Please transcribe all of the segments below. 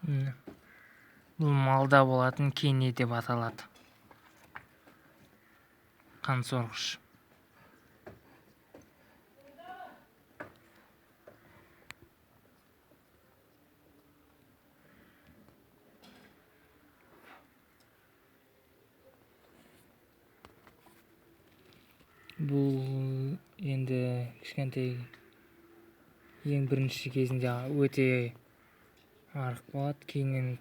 Бұл малда болатын кене деп аталады. Қан сорғыш. Бұл енді кішкентай ең бірінші кезінде өте арық болады. Кейіннен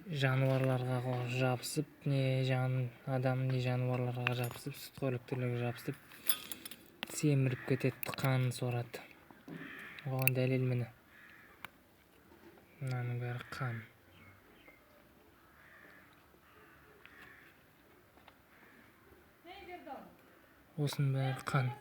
жануарларға жабысып, адам не жануарларға жабысып, сүтқоректілерге жабысып семіріп кетеді, қан сорады. Оған дәлел міне. Мынаның бәрі қан. Осының бәрі қан.